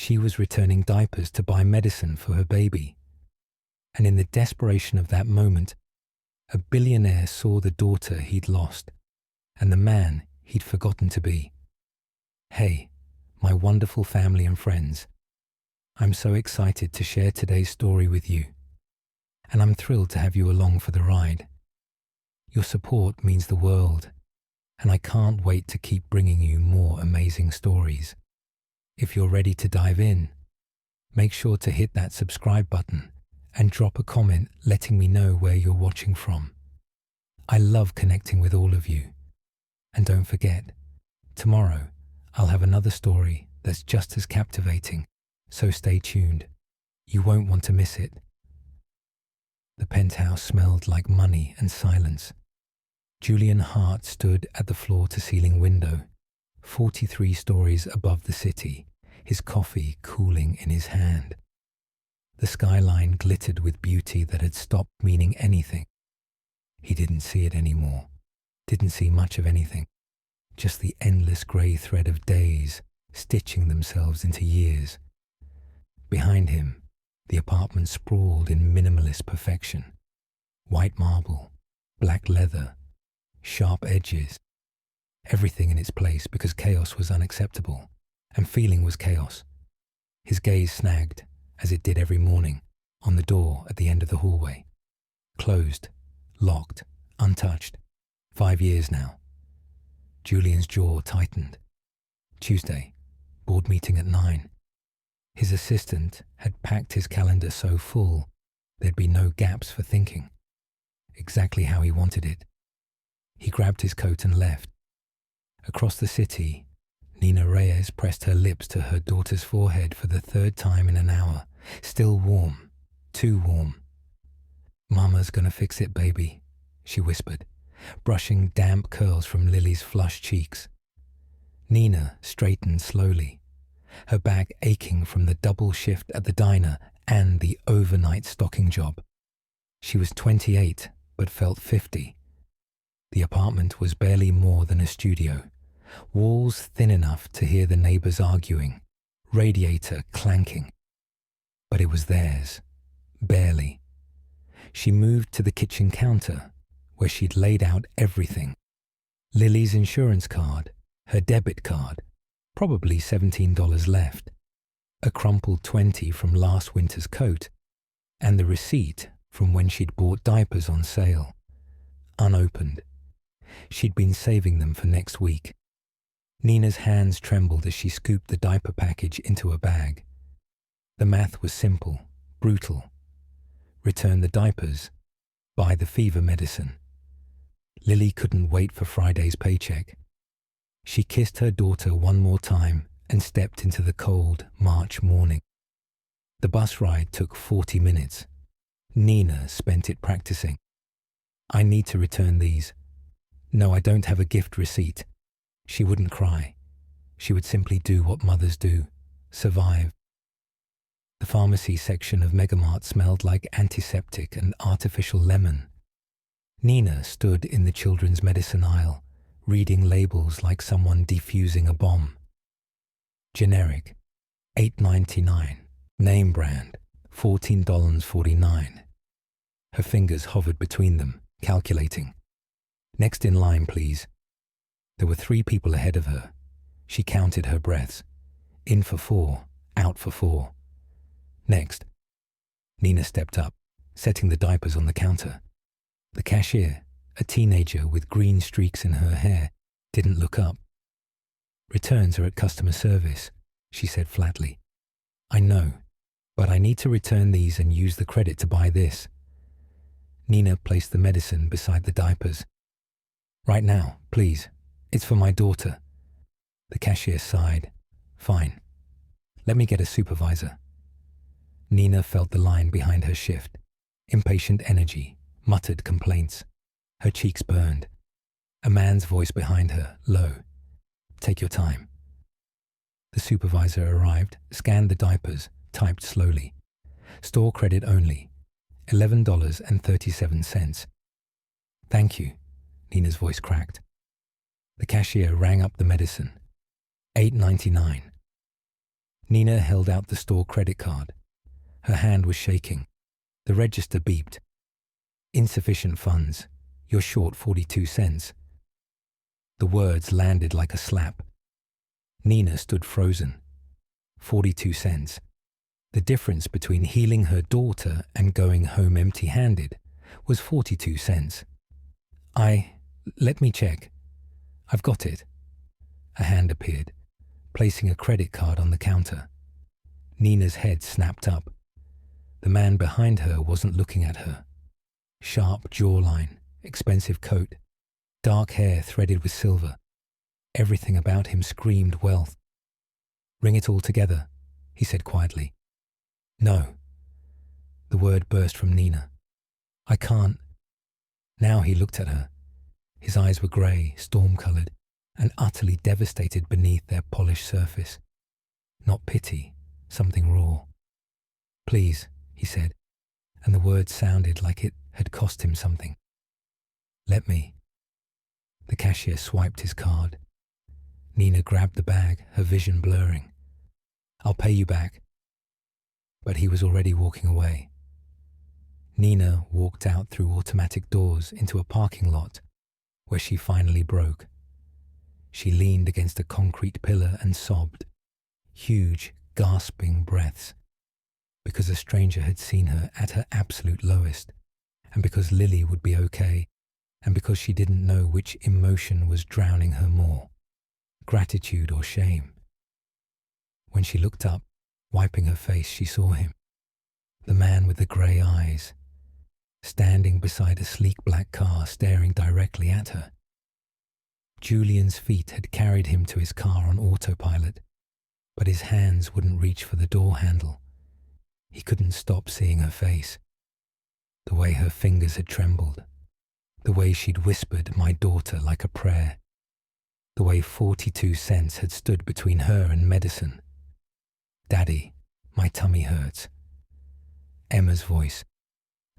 She was returning diapers to buy medicine for her baby. And in the desperation of that moment, a billionaire saw the daughter he'd lost and the man he'd forgotten to be. Hey, my wonderful family and friends, I'm so excited to share today's story with you, and I'm thrilled to have you along for the ride. Your support means the world, and I can't wait to keep bringing you more amazing stories. If you're ready to dive in, make sure to hit that subscribe button and drop a comment letting me know where you're watching from. I love connecting with all of you. And don't forget, tomorrow I'll have another story that's just as captivating, so stay tuned. You won't want to miss it. The penthouse smelled like money and silence. Julian Hart stood at the floor-to-ceiling window, 43 stories above the city, his coffee cooling in his hand. The skyline glittered with beauty that had stopped meaning anything. He didn't see it anymore, didn't see much of anything, just the endless grey thread of days stitching themselves into years. Behind him, the apartment sprawled in minimalist perfection. White marble, black leather, sharp edges, everything in its place because chaos was unacceptable, and feeling was chaos. His gaze snagged, as it did every morning, on the door at the end of the hallway. Closed, locked, untouched. 5 years now. Julian's jaw tightened. Tuesday, board meeting at 9. His assistant had packed his calendar so full there'd be no gaps for thinking. Exactly how he wanted it. He grabbed his coat and left. Across the city, Nina Reyes pressed her lips to her daughter's forehead for the 3rd time in an hour. Still warm, too warm. "Mama's gonna fix it, baby," she whispered, brushing damp curls from Lily's flushed cheeks. Nina straightened slowly, her back aching from the double shift at the diner and the overnight stocking job. She was 28, but felt 50. The apartment was barely more than a studio, walls thin enough to hear the neighbors arguing, radiator clanking. But it was theirs, barely. She moved to the kitchen counter, where she'd laid out everything. Lily's insurance card, her debit card, probably $17 left, a crumpled 20 from last winter's coat, and the receipt from when she'd bought diapers on sale. Unopened. She'd been saving them for next week. Nina's hands trembled as she scooped the diaper package into a bag. The math was simple, brutal. Return the diapers, buy the fever medicine. Lily couldn't wait for Friday's paycheck. She kissed her daughter one more time and stepped into the cold March morning. The bus ride took 40 minutes. Nina spent it practicing. "I need to return these. No, I don't have a gift receipt." She wouldn't cry. She would simply do what mothers do, survive. The pharmacy section of Megamart smelled like antiseptic and artificial lemon. Nina stood in the children's medicine aisle, reading labels like someone defusing a bomb. Generic, $8.99. Name brand, $14.49. Her fingers hovered between them, calculating. "Next in line, please." There were 3 people ahead of her. She counted her breaths. In for 4, out for 4. Next. Nina stepped up, setting the diapers on the counter. The cashier, a teenager with green streaks in her hair, didn't look up. "Returns are at customer service," she said flatly. "I know, but I need to return these and use the credit to buy this." Nina placed the medicine beside the diapers. "Right now, please. It's for my daughter." The cashier sighed. "Fine. Let me get a supervisor." Nina felt the line behind her shift. Impatient energy, muttered complaints. Her cheeks burned. A man's voice behind her, low. "Take your time." The supervisor arrived, scanned the diapers, typed slowly. "Store credit only. $11.37. "Thank you," Nina's voice cracked. The cashier rang up the medicine. $8.99. Nina held out the store credit card. Her hand was shaking. The register beeped. Insufficient funds. You're short 42 cents. The words landed like a slap. Nina stood frozen. 42 cents. The difference between healing her daughter and going home empty-handed was 42 cents. Let me check. I've got it. A hand appeared, placing a credit card on the counter. Nina's head snapped up. The man behind her wasn't looking at her. Sharp jawline, expensive coat, dark hair threaded with silver. Everything about him screamed wealth. Ring it all together, he said quietly. No. The word burst from Nina. I can't. Now he looked at her. His eyes were grey, storm-coloured, and utterly devastated beneath their polished surface. Not pity, something raw. Please, he said, and the words sounded like it had cost him something. Let me. The cashier swiped his card. Nina grabbed the bag, her vision blurring. I'll pay you back. But he was already walking away. Nina walked out through automatic doors into a parking lot where she finally broke. She leaned against a concrete pillar and sobbed, huge, gasping breaths, because a stranger had seen her at her absolute lowest, and because Lily would be okay, and because she didn't know which emotion was drowning her more, gratitude or shame. When she looked up, wiping her face, she saw him, the man with the grey eyes, standing beside a sleek black car staring directly at her. Julian's feet had carried him to his car on autopilot, but his hands wouldn't reach for the door handle. He couldn't stop seeing her face, the way her fingers had trembled, the way she'd whispered my daughter like a prayer, the way 42 cents had stood between her and medicine. Daddy, my tummy hurts. Emma's voice,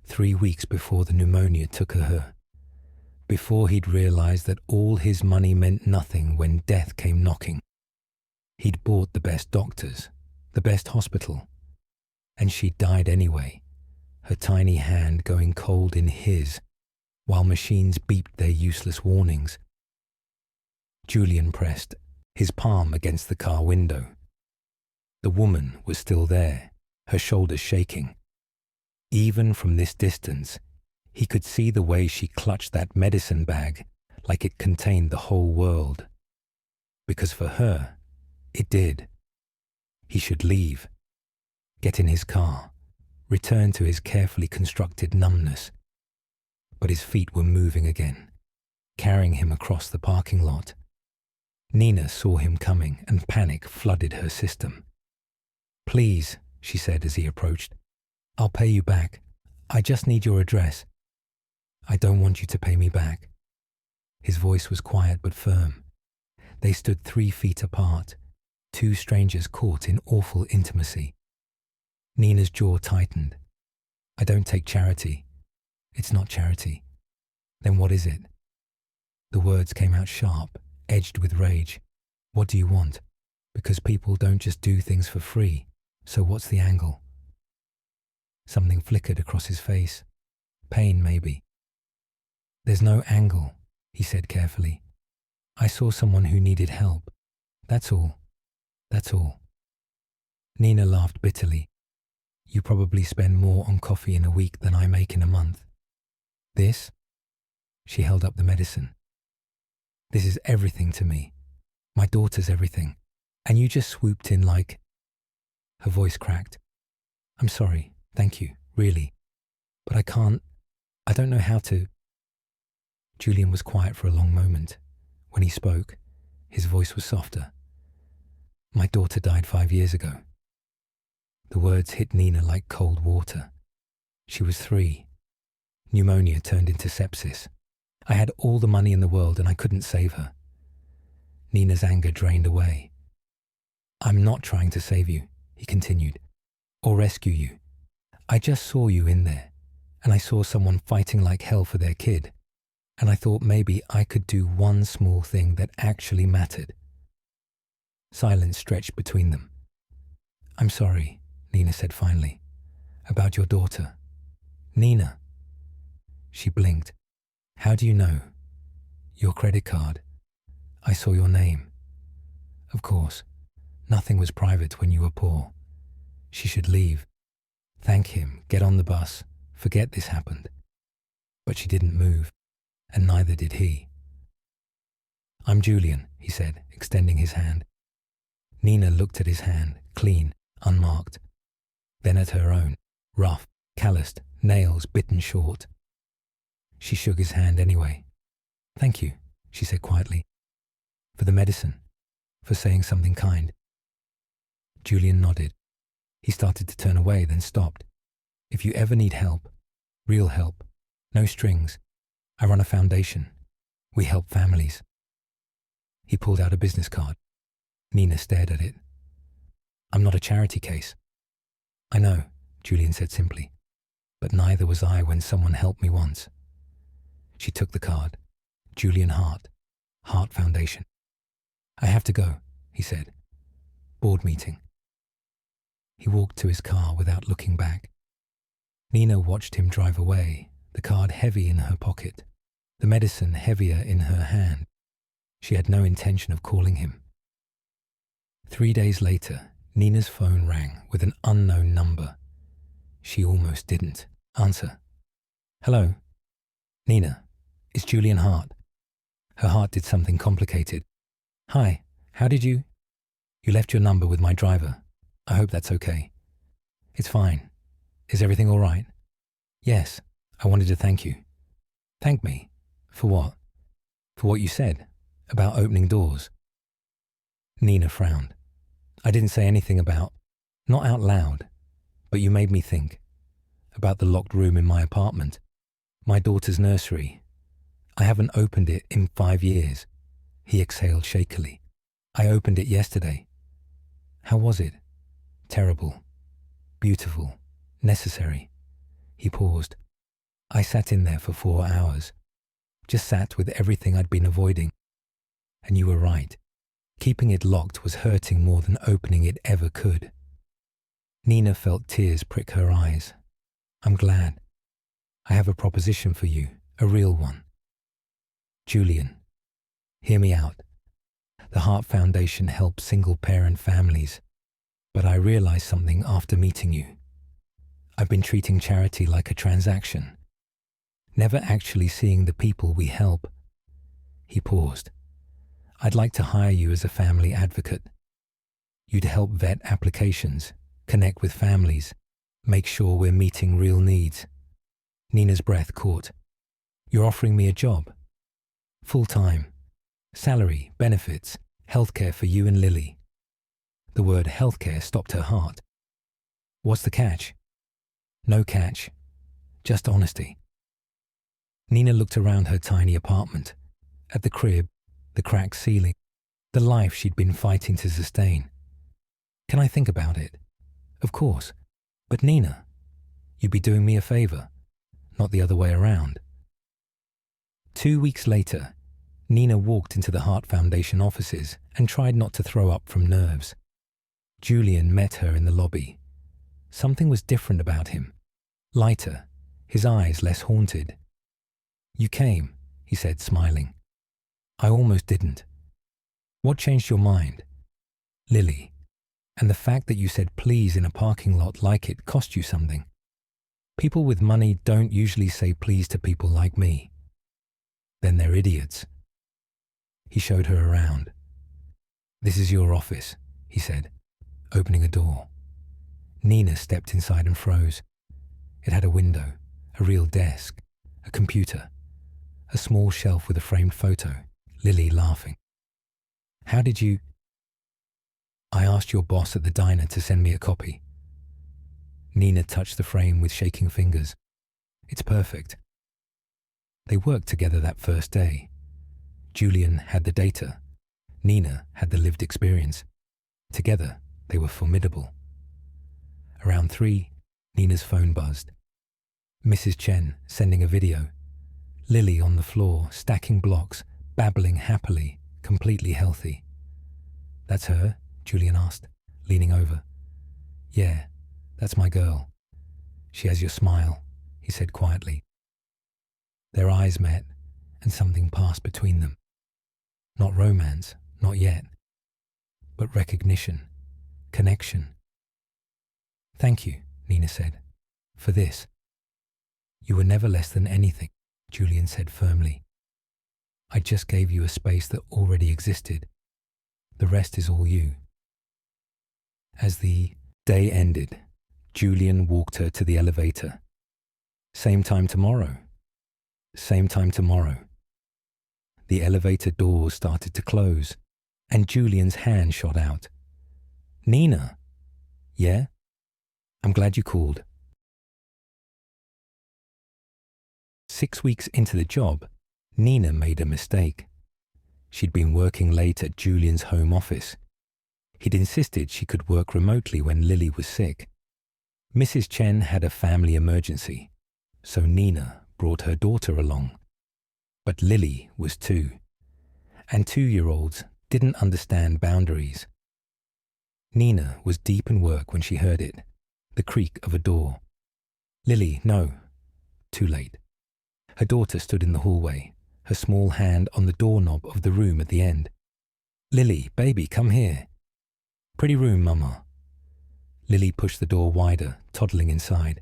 3 weeks before the pneumonia took her, before he'd realized that all his money meant nothing when death came knocking. He'd bought the best doctors, the best hospital, and she died anyway, her tiny hand going cold in his, while machines beeped their useless warnings. Julian pressed, his palm against the car window. The woman was still there, her shoulders shaking. Even from this distance, he could see the way she clutched that medicine bag like it contained the whole world. Because for her, it did. He should leave, get in his car, return to his carefully constructed numbness. But his feet were moving again, carrying him across the parking lot. Nina saw him coming and panic flooded her system. Please, she said as he approached, I'll pay you back. I just need your address. I don't want you to pay me back. His voice was quiet but firm. They stood 3 feet apart, two strangers caught in awful intimacy. Nina's jaw tightened. I don't take charity. It's not charity. Then what is it? The words came out sharp, edged with rage. What do you want? Because people don't just do things for free. So what's the angle? Something flickered across his face. Pain, maybe. There's no angle, he said carefully. I saw someone who needed help. That's all. That's all. Nina laughed bitterly. You probably spend more on coffee in a week than I make in a month. This? She held up the medicine. This is everything to me. My daughter's everything. And you just swooped in like... Her voice cracked. I'm sorry, thank you, really. But I don't know how to... Julian was quiet for a long moment. When he spoke, his voice was softer. My daughter died 5 years ago. The words hit Nina like cold water. She was 3. Pneumonia turned into sepsis. I had all the money in the world and I couldn't save her. Nina's anger drained away. I'm not trying to save you, he continued, or rescue you. I just saw you in there, and I saw someone fighting like hell for their kid, and I thought maybe I could do one small thing that actually mattered. Silence stretched between them. I'm sorry, Nina said finally. About your daughter. Nina. She blinked. How do you know? Your credit card. I saw your name. Of course, nothing was private when you were poor. She should leave. Thank him, get on the bus, forget this happened. But she didn't move, and neither did he. I'm Julian, he said, extending his hand. Nina looked at his hand, clean, unmarked. Then at her own, rough, calloused, nails bitten short. She shook his hand anyway. Thank you, she said quietly. For the medicine, for saying something kind. Julian nodded. He started to turn away, then stopped. If you ever need help, real help, no strings, I run a foundation. We help families. He pulled out a business card. Nina stared at it. I'm not a charity case. I know, Julian said simply, but neither was I when someone helped me once. She took the card. Julian Hart, Hart Foundation. I have to go, he said. Board meeting. He walked to his car without looking back. Nina watched him drive away, the card heavy in her pocket, the medicine heavier in her hand. She had no intention of calling him. 3 days later, Nina's phone rang with an unknown number. She almost didn't answer. Hello? Nina, it's Julian Hart. Her heart did something complicated. Hi, how did you? You left your number with my driver. I hope that's okay. It's fine. Is everything all right? Yes, I wanted to thank you. Thank me? For what? For what you said about opening doors. Nina frowned. I didn't say anything about, not out loud, but you made me think. About the locked room in my apartment, my daughter's nursery. I haven't opened it in 5 years. He exhaled shakily. I opened it yesterday. How was it? Terrible. Beautiful. Necessary. He paused. I sat in there for 4 hours. Just sat with everything I'd been avoiding. And you were right. Keeping it locked was hurting more than opening it ever could. Nina felt tears prick her eyes. I'm glad. I have a proposition for you, a real one. Julian, hear me out. The Hart Foundation helps single-parent families, but I realized something after meeting you. I've been treating charity like a transaction, never actually seeing the people we help. He paused. I'd like to hire you as a family advocate. You'd help vet applications, connect with families, make sure we're meeting real needs. Nina's breath caught. You're offering me a job? Full-time. Salary, benefits, healthcare for you and Lily. The word healthcare stopped her heart. What's the catch? No catch. Just honesty. Nina looked around her tiny apartment, at the crib, the cracked ceiling, the life she'd been fighting to sustain. Can I think about it? Of course. But Nina, you'd be doing me a favor, not the other way around. 2 weeks later, Nina walked into the Hart Foundation offices and tried not to throw up from nerves. Julian met her in the lobby. Something was different about him. Lighter, his eyes less haunted. You came, he said, smiling. I almost didn't. What changed your mind? Lily. And the fact that you said please in a parking lot like it cost you something. People with money don't usually say please to people like me. Then they're idiots. He showed her around. This is your office, he said, opening a door. Nina stepped inside and froze. It had a window, a real desk, a computer, a small shelf with a framed photo, Lily laughing. How did you... I asked your boss at the diner to send me a copy. Nina touched the frame with shaking fingers. It's perfect. They worked together that first day. Julian had the data. Nina had the lived experience. Together, they were formidable. Around 3, Nina's phone buzzed. Mrs. Chen sending a video. Lily on the floor, stacking blocks, babbling happily, completely healthy. That's her? Julian asked, leaning over. Yeah, that's my girl. She has your smile, he said quietly. Their eyes met, and something passed between them. Not romance, not yet, but recognition, connection. Thank you, Nina said, for this. You were never less than anything, Julian said firmly. I just gave you a space that already existed. The rest is all you. As the day ended, Julian walked her to the elevator. Same time tomorrow. Same time tomorrow. The elevator doors started to close, and Julian's hand shot out. Nina? Yeah? I'm glad you called. 6 weeks into the job, Nina made a mistake. She'd been working late at Julian's home office. He'd insisted she could work remotely when Lily was sick. Mrs. Chen had a family emergency, so Nina brought her daughter along. But Lily was 2, and 2-year-olds didn't understand boundaries. Nina was deep in work when she heard it, the creak of a door. Lily, no. Too late. Her daughter stood in the hallway, her small hand on the doorknob of the room at the end. Lily, baby, come here. Pretty room, Mama. Lily pushed the door wider, toddling inside.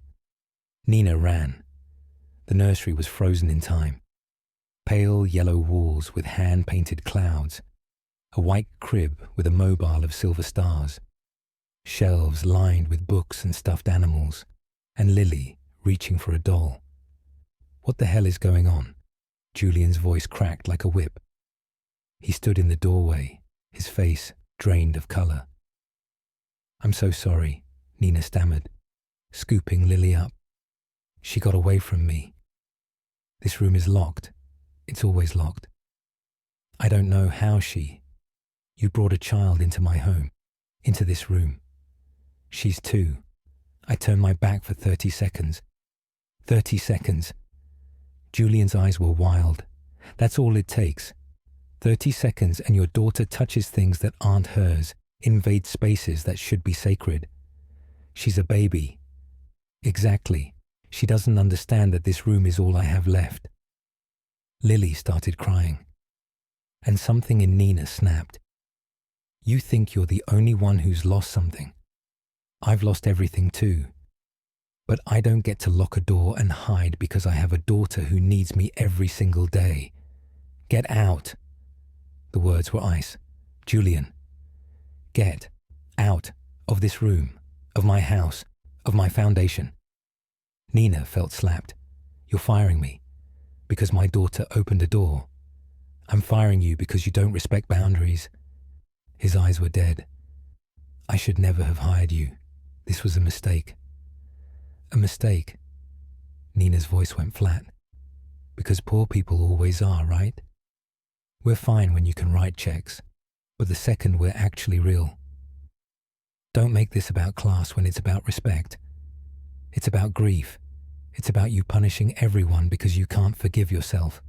Nina ran. The nursery was frozen in time. Pale yellow walls with hand-painted clouds, a white crib with a mobile of silver stars, shelves lined with books and stuffed animals, and Lily reaching for a doll. What the hell is going on? Julian's voice cracked like a whip. He stood in the doorway, his face drained of colour. I'm so sorry, Nina stammered, scooping Lily up. She got away from me. This room is locked. It's always locked. I don't know how she... You brought a child into my home, into this room. She's 2. I turned my back for 30 seconds. 30 seconds. Julian's eyes were wild. That's all it takes. 30 seconds and your daughter touches things that aren't hers, invades spaces that should be sacred. She's a baby. Exactly. She doesn't understand that this room is all I have left. Lily started crying, and something in Nina snapped. You think you're the only one who's lost something. I've lost everything too. But I don't get to lock a door and hide because I have a daughter who needs me every single day. Get out. The words were ice. Julian. Get out of this room, of my house, of my foundation. Nina felt slapped. You're firing me because my daughter opened a door. I'm firing you because you don't respect boundaries. His eyes were dead. I should never have hired you. This was a mistake. A mistake. Nina's voice went flat. Because poor people always are, right? We're fine when you can write checks, but the second we're actually real. Don't make this about class when it's about respect. It's about grief. It's about you punishing everyone because you can't forgive yourself.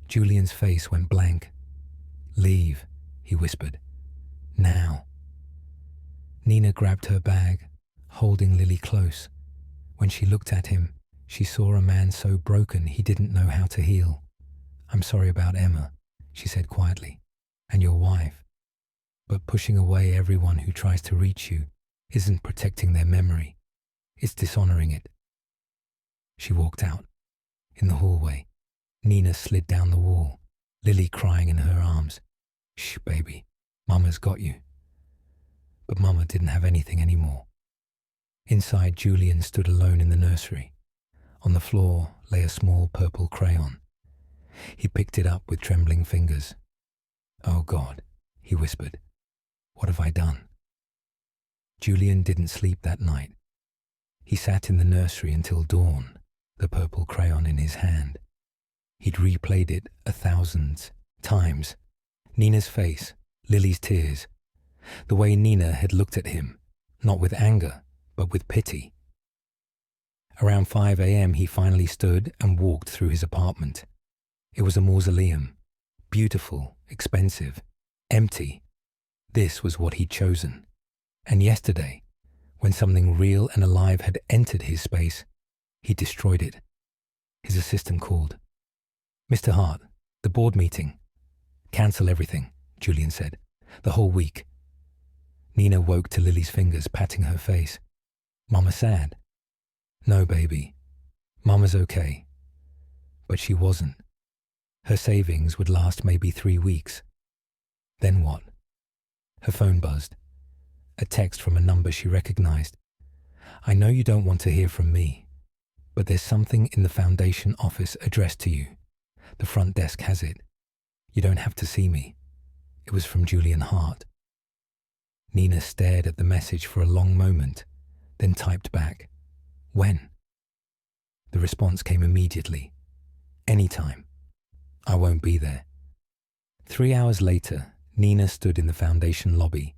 Julian's face went blank. Leave, he whispered. Now. Nina grabbed her bag, holding Lily close. When she looked at him, she saw a man so broken he didn't know how to heal. I'm sorry about Emma, she said quietly, and your wife. But pushing away everyone who tries to reach you isn't protecting their memory. It's dishonoring it. She walked out. In the hallway, Nina slid down the wall, Lily crying in her arms. Shh, baby, Mama's got you. But Mama didn't have anything anymore. Inside, Julian stood alone in the nursery. On the floor lay a small purple crayon. He picked it up with trembling fingers. Oh God, he whispered. What have I done? Julian didn't sleep that night. He sat in the nursery until dawn, the purple crayon in his hand. He'd replayed it 1,000 times. Nina's face, Lily's tears, the way Nina had looked at him, not with anger, but with pity. Around 5 a.m. he finally stood and walked through his apartment. It was a mausoleum, beautiful, expensive, empty. This was what he'd chosen. And yesterday, When something real and alive had entered his space, he destroyed it. His assistant called. "Mr. Hart, the board meeting." "Cancel everything," Julian said. "The whole week." Nina woke to Lily's fingers patting her face. "Mama sad?" "No, baby. Mama's okay." But she wasn't. Her savings would last maybe 3 weeks. Then what? Her phone buzzed. A text from a number she recognized. "I know you don't want to hear from me, but there's something in the foundation office addressed to you. The front desk has it. You don't have to see me." It was from Julian Hart. Nina stared at the message for a long moment, then typed back, "When?" The response came immediately. "Anytime. I won't be there." 3 hours later, Nina stood in the foundation lobby,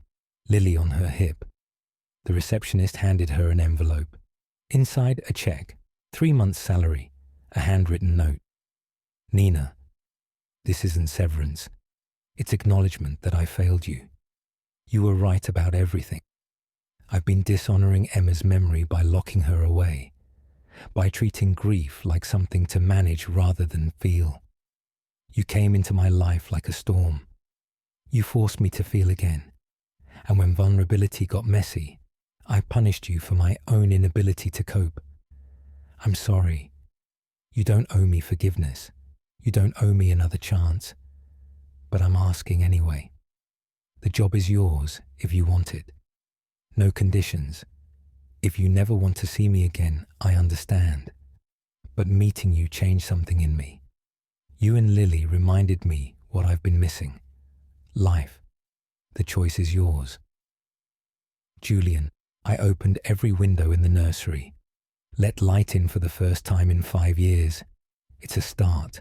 Lily on her hip. The receptionist handed her an envelope. Inside, a check, 3 months' salary, a handwritten note. "Nina, this isn't severance. It's acknowledgement that I failed you. You were right about everything. I've been dishonoring Emma's memory by locking her away, by treating grief like something to manage rather than feel. You came into my life like a storm. You forced me to feel again. And when vulnerability got messy, I punished you for my own inability to cope. I'm sorry. You don't owe me forgiveness. You don't owe me another chance. But I'm asking anyway. The job is yours if you want it. No conditions. If you never want to see me again, I understand. But meeting you changed something in me. You and Lily reminded me what I've been missing. Life. The choice is yours." "Julian, I opened every window in the nursery. Let light in for the first time in 5 years. It's a start."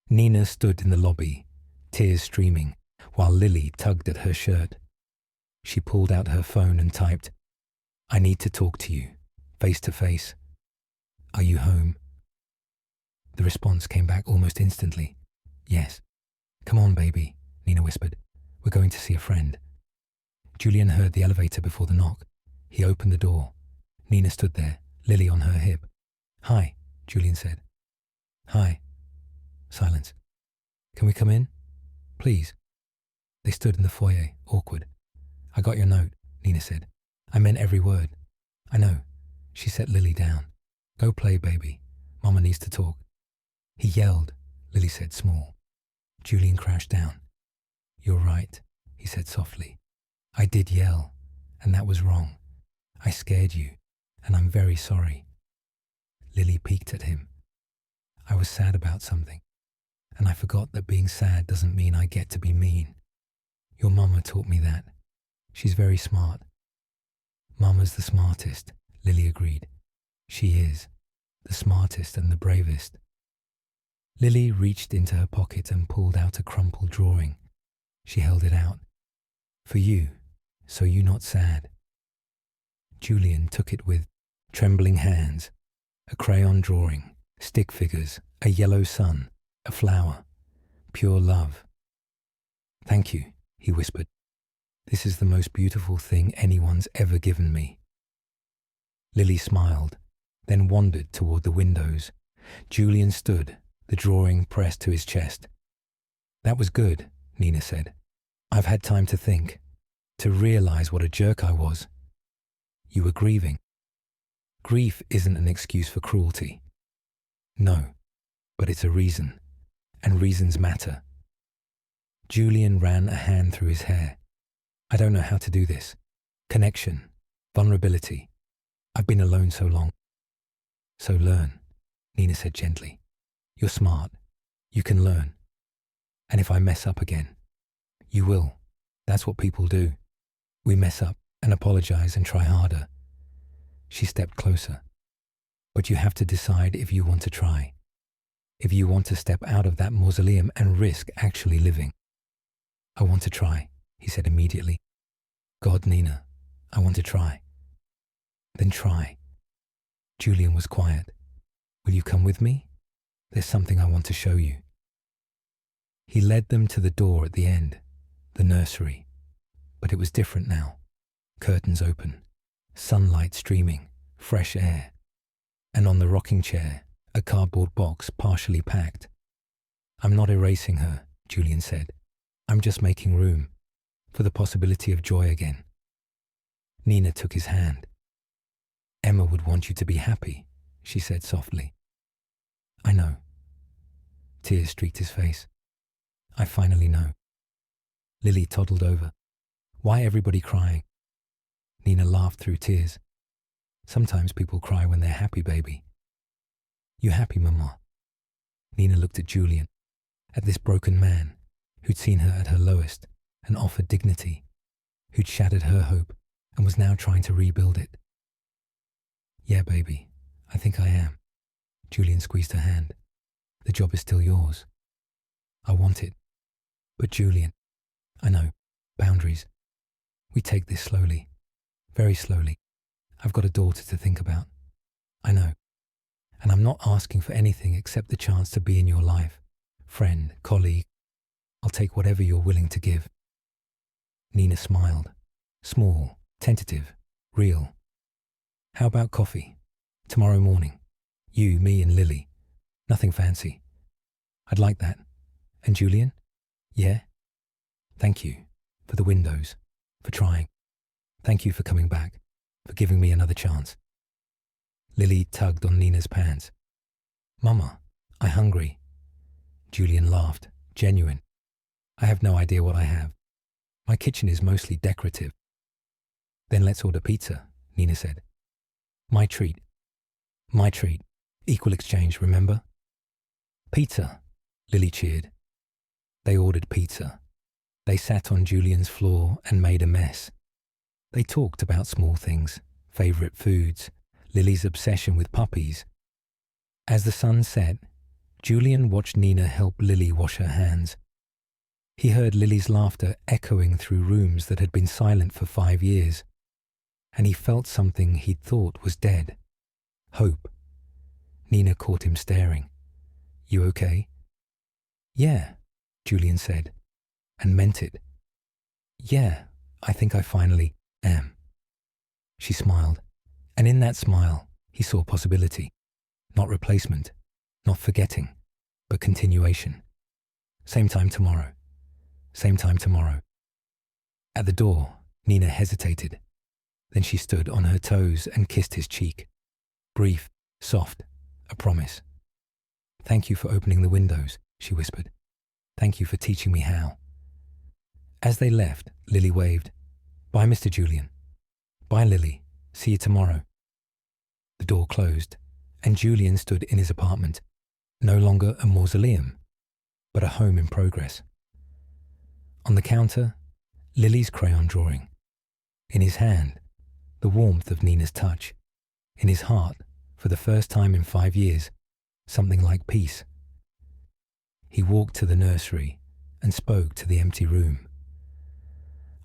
Nina stood in the lobby, tears streaming, while Lily tugged at her shirt. She pulled out her phone and typed, "I need to talk to you, face to face. Are you home?" The response came back almost instantly. "Yes." "Come on, baby," Nina whispered. "We're going to see a friend." Julian heard the elevator before the knock. He opened the door. Nina stood there, Lily on her hip. "Hi," Julian said. "Hi." Silence. "Can we come in? Please." They stood in the foyer, awkward. "I got your note," Nina said. "I meant every word." "I know." She set Lily down. "Go play, baby. Mama needs to talk." "He yelled," Lily said, small. Julian crashed down. "You're right," he said softly. "I did yell, and that was wrong. I scared you, and I'm very sorry." Lily peeked at him. "I was sad about something, and I forgot that being sad doesn't mean I get to be mean. Your mama taught me that. She's very smart." "Mama's the smartest," Lily agreed. "She is. The smartest and the bravest." Lily reached into her pocket and pulled out a crumpled drawing. She held it out. "For you, so you not sad." Julian took it with trembling hands. A crayon drawing, stick figures, a yellow sun, a flower, pure love. "Thank you," he whispered. "This is the most beautiful thing anyone's ever given me." Lily smiled, then wandered toward the windows. Julian stood, the drawing pressed to his chest. "That was good," Nina said. "I've had time to think, to realize what a jerk I was." "You were grieving." "Grief isn't an excuse for cruelty." "No, but it's a reason, and reasons matter." Julian ran a hand through his hair. "I don't know how to do this. Connection, vulnerability. I've been alone so long." "So learn," Nina said gently. "You're smart. You can learn. And if I mess up again, you will. That's what people do. We mess up and apologize and try harder." She stepped closer. "But you have to decide if you want to try. If you want to step out of that mausoleum and risk actually living." "I want to try," he said immediately. "God, Nina, I want to try." "Then try." Julian was quiet. "Will you come with me? There's something I want to show you." He led them to the door at the end, the nursery. But it was different now. Curtains open. sunlight streaming, fresh air, and on the rocking chair, a cardboard box partially packed. "I'm not erasing her," Julian said. "I'm just making room for the possibility of joy again." Nina took his hand. "Emma would want you to be happy," she said softly. "I know." Tears streaked his face. "I finally know." Lily toddled over. "Why everybody crying?" Nina laughed through tears. "Sometimes people cry when they're happy, baby." "You happy, Mama?" Nina looked at Julian, at this broken man who'd seen her at her lowest and offered dignity, who'd shattered her hope and was now trying to rebuild it. "Yeah, baby, I think I am." Julian squeezed her hand. "The job is still yours. I want it. But Julian, I know, boundaries. We take this slowly, very slowly. I've got a daughter to think about. I know. And I'm not asking for anything except the chance to be in your life. Friend, colleague. I'll take whatever you're willing to give." Nina smiled. Small, tentative, real. "How about coffee? Tomorrow morning. You, me and Lily. Nothing fancy." "I'd like that. And Julian?" "Yeah?" "Thank you. For the windows. For trying. Thank you for coming back. For giving me another chance." Lily tugged on Nina's pants. "Mama, I'm hungry." Julian laughed, genuine. "I have no idea what I have. My kitchen is mostly decorative." "Then let's order pizza," Nina said. "My treat." "My treat. Equal exchange, remember?" "Pizza," Lily cheered. They ordered pizza. They sat on Julian's floor and made a mess. They talked about small things, favourite foods, Lily's obsession with puppies. As the sun set, Julian watched Nina help Lily wash her hands. He heard Lily's laughter echoing through rooms that had been silent for 5 years, and he felt something he'd thought was dead. Hope. Nina caught him staring. "You okay?" "Yeah," Julian said, and meant it. "Yeah, I think I finally am." She smiled, and in that smile, he saw possibility. Not replacement, not forgetting, but continuation. Same time tomorrow. Same time tomorrow. At the door, Nina hesitated. Then she stood on her toes and kissed his cheek. Brief, soft, a promise. "Thank you for opening the windows," she whispered. "Thank you for teaching me how." As they left, Lily waved. "Bye, Mr. Julian." "Bye, Lily. See you tomorrow." The door closed, and Julian stood in his apartment, no longer a mausoleum, but a home in progress. On the counter, Lily's crayon drawing. In his hand, the warmth of Nina's touch. In his heart, for the first time in 5 years, something like peace. He walked to the nursery and spoke to the empty room.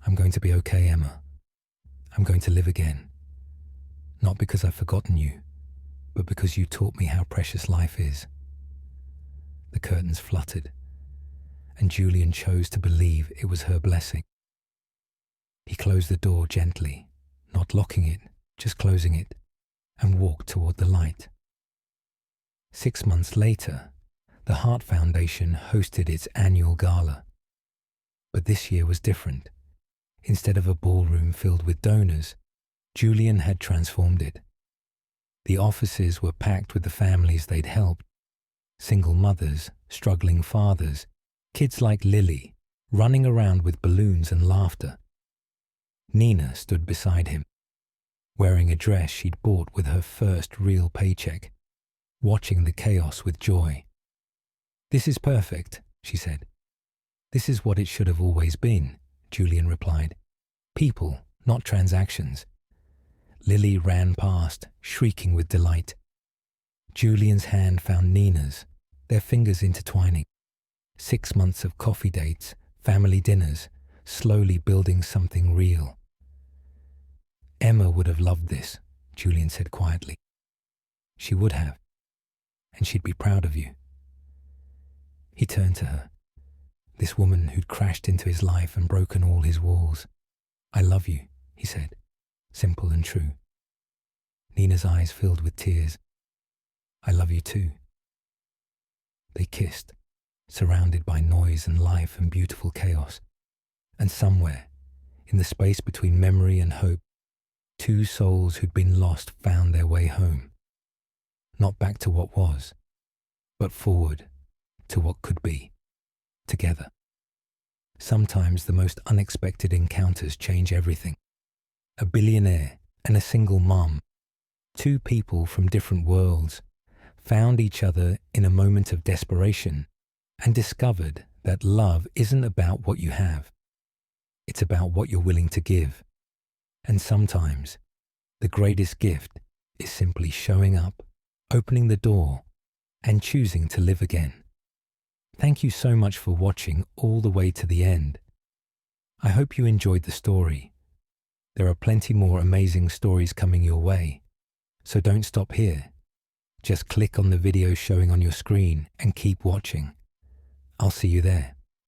"I'm going to be okay, Emma. I'm going to live again. Not because I've forgotten you, but because you taught me how precious life is." The curtains fluttered, and Julian chose to believe it was her blessing. He closed the door gently, not locking it, just closing it, and walked toward the light. 6 months later, the Heart Foundation hosted its annual gala. But this year was different. Instead of a ballroom filled with donors, Julian had transformed it. The offices were packed with the families they'd helped. Single mothers, struggling fathers, kids like Lily, running around with balloons and laughter. Nina stood beside him, wearing a dress she'd bought with her first real paycheck, watching the chaos with joy. "This is perfect," she said. "This is what it should have always been," Julian replied. "People, not transactions." Lily ran past, shrieking with delight. Julian's hand found Nina's, their fingers intertwining. 6 months of coffee dates, family dinners, slowly building something real. "Emma would have loved this," Julian said quietly. "She would have. And she'd be proud of you." He turned to her, this woman who'd crashed into his life and broken all his walls. "I love you," he said, simple and true. Nina's eyes filled with tears. I love you too. They kissed, surrounded by noise and life and beautiful chaos. And somewhere, in the space between memory and hope, two souls who'd been lost found their way home. Not back to what was, but forward to what could be, together. Sometimes the most unexpected encounters change everything. A billionaire and a single mom, two people from different worlds, found each other in a moment of desperation and discovered that love isn't about what you have. It's about what you're willing to give. And sometimes the greatest gift is simply showing up, opening the door, and choosing to live again. Thank you so much for watching all the way to the end. I hope you enjoyed the story. There are plenty more amazing stories coming your way, so don't stop here. Just click on the video showing on your screen and keep watching. I'll see you there.